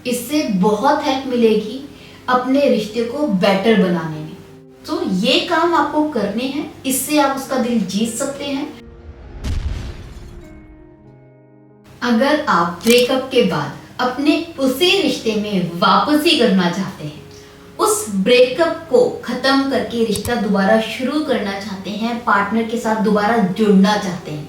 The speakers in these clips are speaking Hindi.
इससे बहुत हेल्प मिलेगी अपने रिश्ते को बेटर बनाने में। तो ये काम आपको करने हैं, इससे आप उसका दिल जीत सकते हैं। अगर आप ब्रेकअप के बाद अपने उसी रिश्ते में वापसी करना चाहते हैं, उस ब्रेकअप को खत्म करके रिश्ता दोबारा शुरू करना चाहते हैं, पार्टनर के साथ दोबारा जुड़ना चाहते हैं,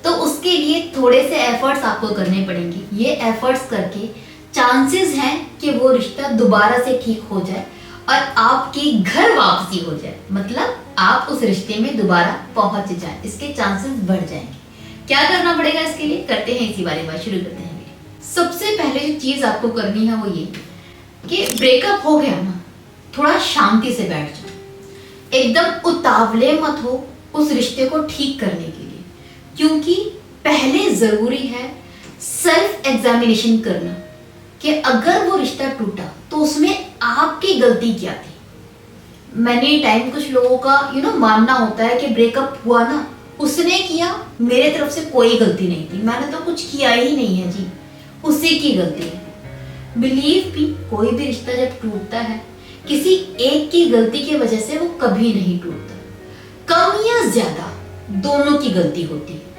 तो उसके लिए थोड़े से एफर्ट्स आपको करने पड़ेंगे। ये एफर्ट्स करके चांसेस हैं कि वो रिश्ता दोबारा से ठीक हो जाए और आपकी घर वापसी हो जाए, मतलब आप उस रिश्ते में दोबारा पहुंच जाए, इसके चांसेस बढ़ जाएंगे। क्या करना पड़ेगा इसके लिए, करते हैं इसी बारे में, शुरू करते हैं। सबसे पहले जो चीज आपको करनी है वो ये कि ब्रेकअप हो गया ना, थोड़ा शांति से बैठ जाओ, एकदम उतावले मत हो उस रिश्ते को ठीक करने के लिए, क्योंकि पहले जरूरी है सेल्फ एग्जामिनेशन करना कि अगर वो रिश्ता टूटा तो उसमें आपकी गलती क्या थी। मैनी टाइम कुछ लोगों का मानना होता है कि ब्रेकअप हुआ ना, उसने किया, मेरे तरफ से कोई गलती नहीं थी, मैंने तो कुछ किया ही नहीं है जी, उसी की गलती है। बिलीव भी, कोई भी रिश्ता जब टूटता है किसी एक की गलती की वजह से वो कभी नहीं टूटता, कम या ज्यादा दोनों की गलती होती है।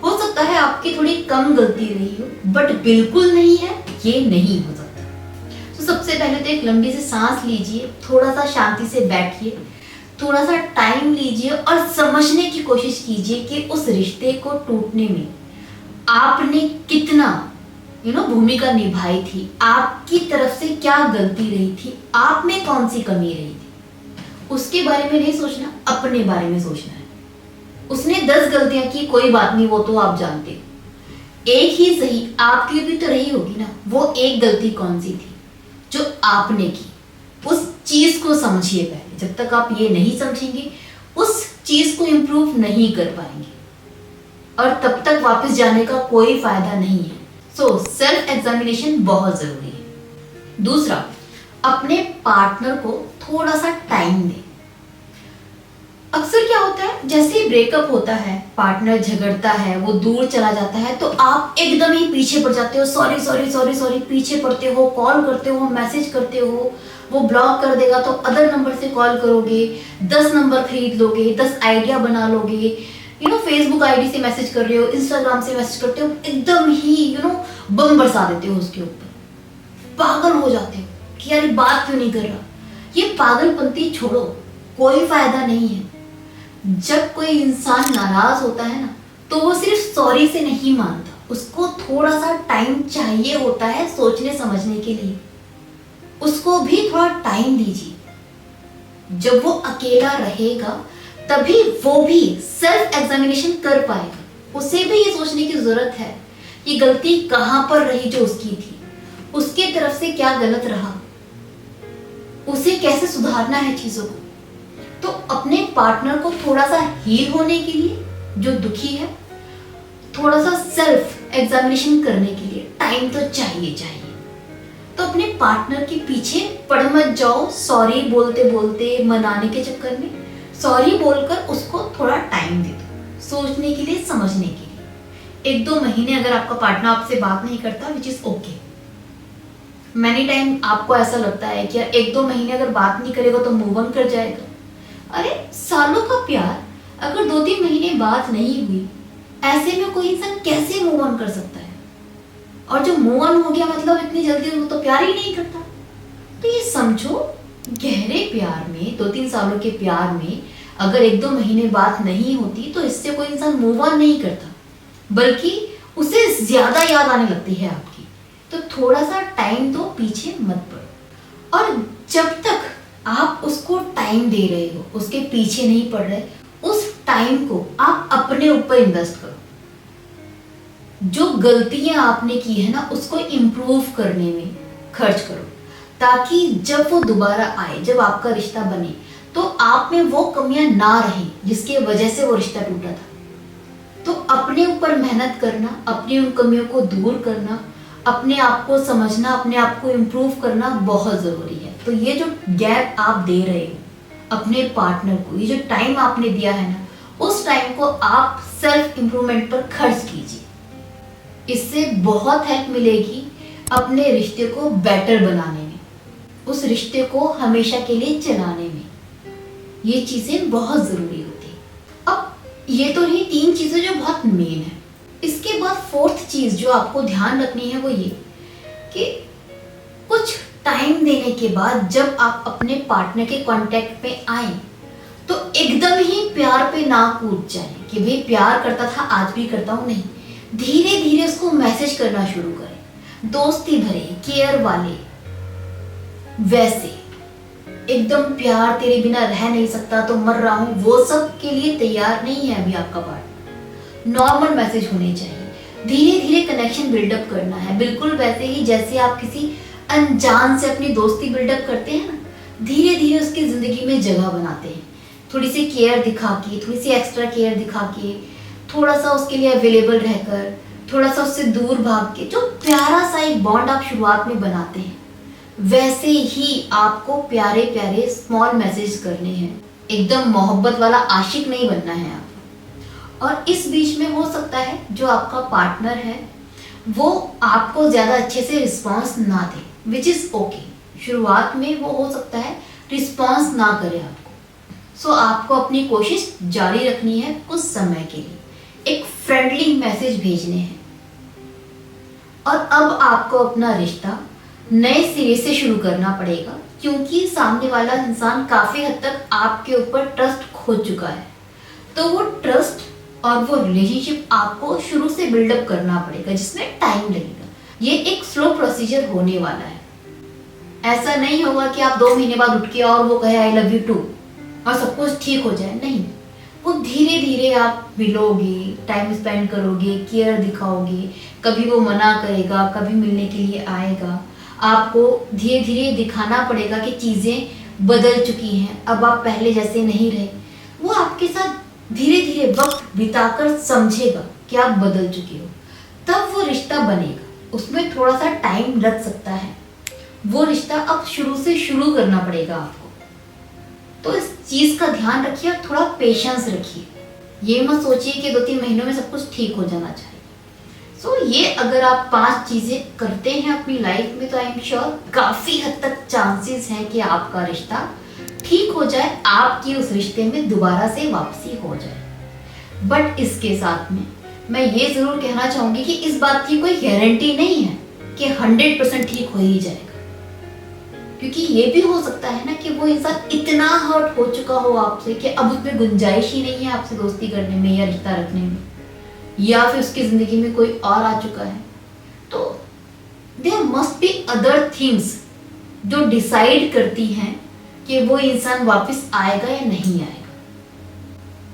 हो सकता है आपकी थोड़ी कम गलती रही हो, बट बिल्कुल नहीं है, ये नहीं हो सकता। तो सबसे पहले तो एक लंबी सी सांस लीजिए, थोड़ा सा शांति से बैठिए, थोड़ा सा टाइम लीजिए और समझने की कोशिश कीजिए कि उस रिश्ते को टूटने में आपने कितना भूमिका निभाई थी, आपकी तरफ से क्या गलती रही थी, आप में कौन सी कमी रही थी। उसके बारे में नहीं सोचना, अपने बारे में सोचना है। उसने 10 गलतियां की, कोई बात नहीं, वो तो आप जानते हो। एक ही सही आपकी भी तो रही होगी ना, वो एक गलती कौन सी थी जो आपने की, उस चीज को समझिए पहले। जब तक आप ये नहीं समझेंगे उस चीज को इंप्रूव नहीं कर पाएंगे और तब तक वापस जाने का कोई फायदा नहीं है। सो सेल्फ एग्जामिनेशन बहुत जरूरी है। दूसरा, अपने पार्टनर को थोड़ा सा टाइम दें। अक्सर क्या होता है, जैसे ही ब्रेकअप होता है, पार्टनर झगड़ता है, वो दूर चला जाता है, तो आप एकदम ही पीछे पड़ जाते हो, सॉरी सॉरी सॉरी सॉरी, पीछे पड़ते हो, कॉल करते हो, मैसेज करते हो, वो ब्लॉक कर देगा तो अदर नंबर से कॉल करोगे, 10 नंबर खरीद लोगे, 10 आइडिया बना लोगे, फेसबुक आईडी से मैसेज कर रहे हो, इंस्टाग्राम से मैसेज करते हो, एकदम ही बम बरसा देते हो उसके ऊपर, पागल हो जाते हो कि यार बात क्यों नहीं कर रहा। ये पागलपंती छोड़ो, कोई फायदा नहीं है। जब कोई इंसान नाराज होता है ना, तो वो सिर्फ सॉरी से नहीं मानता, उसको थोड़ा सा टाइम चाहिए होता है सोचने समझने के लिए। उसको भी थोड़ा टाइम दीजिए। जब वो अकेला रहेगा तभी वो भी सेल्फ एग्जामिनेशन कर पाएगा। उसे भी ये सोचने की जरूरत है कि गलती कहां पर रही जो उसकी थी, उसके तरफ से क्या गलत रहा, उसे कैसे सुधारना है चीजों को। तो अपने पार्टनर को थोड़ा सा हील होने के लिए, जो दुखी है, थोड़ा सा सेल्फ एग्जामिनेशन करने के लिए टाइम तो चाहिए। तो अपने पार्टनर के पीछे पड़ मत जाओ सॉरी बोलते बोलते, मनाने के चक्कर में। सॉरी बोलकर उसको थोड़ा टाइम दे दो, सोचने के लिए, समझने के लिए। 1-2 महीने अगर आपका पार्टनर आपसे बात नहीं करता, which is okay. Many time आपको ऐसा लगता है कि यार 1-2 महीने अगर बात नहीं करेगा तो मूव ऑन कर जाएगा। अरे सालों का प्यार अगर 2-3 महीने बात नहीं हुई, ऐसे में कोई इंसान कैसे मूव ऑन कर सकता है। और जो मूव ऑन हो गया मतलब इतनी जल्दी वो तो प्यार ही नहीं करता। तो ये समझो, गहरे प्यार में, 2-3 सालों के प्यार में अगर 1-2 महीने बात नहीं होती तो इससे कोई इंसान मूव ऑन नहीं करता, बल्कि उसे ज्यादा याद आने लगती है आपकी। तो थोड़ा सा टाइम दो, पीछे मत पड़ो। और जब तक आप उसको टाइम दे रहे हो, उसके पीछे नहीं पड़ रहे, उस टाइम को आप अपने ऊपर इन्वेस्ट करो। जो गलतियां आपने की है ना, उसको इम्प्रूव करने में खर्च करो, ताकि जब वो दोबारा आए, जब आपका रिश्ता बने, तो आप में वो कमियां ना रहें जिसके वजह से वो रिश्ता टूटा था। तो अपने ऊपर मेहनत करना, अपनी उन कमियों को दूर करना, अपने आप को समझना, अपने आप को इम्प्रूव करना बहुत जरूरी है। तो ये जो गैप आप दे रहे हो अपने पार्टनर को, ये जो टाइम आपने दिया है ना, उस टाइम को आप सेल्फ इम्प्रूवमेंट पर खर्च कीजिए। इससे बहुत हेल्प मिलेगी अपने रिश्ते को बेटर बनाने में, उस रिश्ते को हमेशा के लिए चलाने में। ये चीजें बहुत जरूरी होती है। अब ये तो रही 3 चीजें जो बहुत मेन है। इसके बाद 4th चीज जो आपको ध्यान रखनी है वो ये कि कुछ टाइम देने के बाद जब आप अपने पार्टनर के कांटेक्ट में आए तो एकदम ही प्यार पे ना कूद जाए कि भाई प्यार करता था आज भी करता हूँ, नहीं। धीरे धीरे उसको मैसेज करना शुरू करें, दोस्ती भरे, केयर वाले, वैसे एकदम प्यार तेरे बिना रह नहीं सकता तो मर रहा हूँ, वो सब के लिए तैयार नहीं है अभी आपका पार्टनर। नॉर्मल मैसेज होने चाहिए। धीरे धीरे कनेक्शन बिल्डअप करना है, बिल्कुल वैसे ही जैसे आप किसी अनजान से अपनी दोस्ती बिल्डअप करते हैं ना। धीरे धीरे उसकी जिंदगी में जगह बनाते हैं, थोड़ी सी केयर दिखा के, थोड़ी सी एक्स्ट्रा केयर दिखा के, थोड़ा सा उसके लिए अवेलेबल रहकर, थोड़ा सा उससे दूर भाग के, जो प्यारा सा एक बॉन्ड आप शुरुआत में बनाते हैं वैसे ही आपको प्यारे प्यारे स्मॉल मैसेज करने हैं। एकदम मोहब्बत वाला आशिक नहीं बनना है आपको। और इस बीच में हो सकता है जो आपका पार्टनर है वो आपको ज्यादा अच्छे से रिस्पॉन्स ना दे, विच इज ओके। शुरुआत में वो हो सकता है रिस्पॉन्स ना करे आपको, सो आपको अपनी कोशिश जारी रखनी है कुछ समय के लिए, एक फ्रेंडली मैसेज भेजने हैं। और अब आपको अपना रिश्ता नए सिरे से शुरू करना पड़ेगा, क्योंकि सामने वाला इंसान काफी हद तक आपके ऊपर ट्रस्ट खो चुका है। तो वो ट्रस्ट और वो रिलेशनशिप आपको शुरू से बिल्डअप करना पड़ेगा, जिसमें टाइम लगेगा। ये एक स्लो प्रोसीजर होने वाला है। ऐसा नहीं होगा कि आप 2 महीने बाद उठ के और वो कहे आई लव यू टू और सब कुछ ठीक हो जाए, नहीं। वो धीरे धीरे आप मिलोगे, टाइम स्पेंड करोगे, केयर दिखाओगे, कभी वो मना करेगा, कभी मिलने के लिए आएगा। आपको धीरे धीरे दिखाना पड़ेगा कि चीज़ें बदल चुकी हैं, अब आप पहले जैसे नहीं रहे। वो आपके साथ धीरे धीरे वक्त बिताकर समझेगा कि आप बदल चुके हो, तब वो रिश्ता बनेगा। उसमें थोड़ा सा टाइम लग सकता है, वो रिश्ता अब शुरू से शुरू करना पड़ेगा आपको। तो इस चीज़ का ध्यान रखिए और थोड़ा पेशेंस रखिए। ये मत सोचिए कि 2-3 महीनों में सब कुछ ठीक हो जाना चाहिए। सो ये अगर आप 5 चीजें करते हैं अपनी लाइफ में तो आई एम श्योर काफी हद तक चांसेस हैं कि आपका रिश्ता ठीक हो जाए, आपकी उस रिश्ते में दोबारा से वापसी हो जाए। बट इसके साथ में मैं ये जरूर कहना चाहूंगी कि इस बात की कोई गारंटी नहीं है कि 100% ठीक हो ही जाएगा, क्योंकि ये भी हो सकता है ना कि वो इंसान इतना हर्ट हो चुका हो आपसे कि अब उसमें गुंजाइश ही नहीं है आपसे दोस्ती करने में या रिश्ता रखने में, या फिर उसकी जिंदगी में कोई और आ चुका है। तो there must be other things जो डिसाइड करती हैं कि वो इंसान वापस आएगा या नहीं आएगा।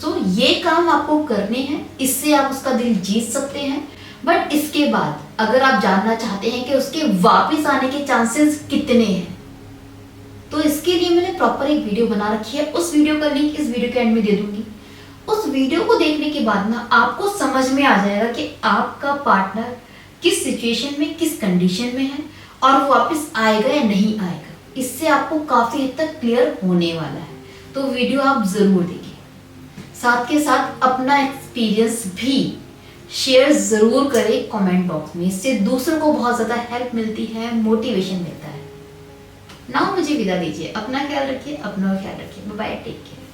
तो ये काम आपको करने हैं, इससे आप उसका दिल जीत सकते हैं। बट इसके बाद अगर आप जानना चाहते हैं कि उसके वापस आने के चांसेस कितने हैं, तो इसके लिए मैंने प्रॉपर एक वीडियो बना रखी है। उस वीडियो का लिंक इस वीडियो के एंड में दे दूंगी। उस वीडियो को देखने के बाद ना आपको समझ में आ जाएगा कि आपका पार्टनर किस सिचुएशन में, किस कंडीशन में है और वो वापस आएगा या नहीं आएगा। इससे आपको काफी हद तक क्लियर होने वाला है, तो वीडियो आप जरूर देखिए। साथ के साथ अपना एक्सपीरियंस भी शेयर जरूर करें कमेंट बॉक्स में, इससे दूसरों को बहुत ज्यादा हेल्प मिलती है, मोटिवेशन मिलता है। नाउ मुझे विदा दीजिए, अपना ख्याल रखिए, अपना ख्याल रखिए, बाय, टेक केयर।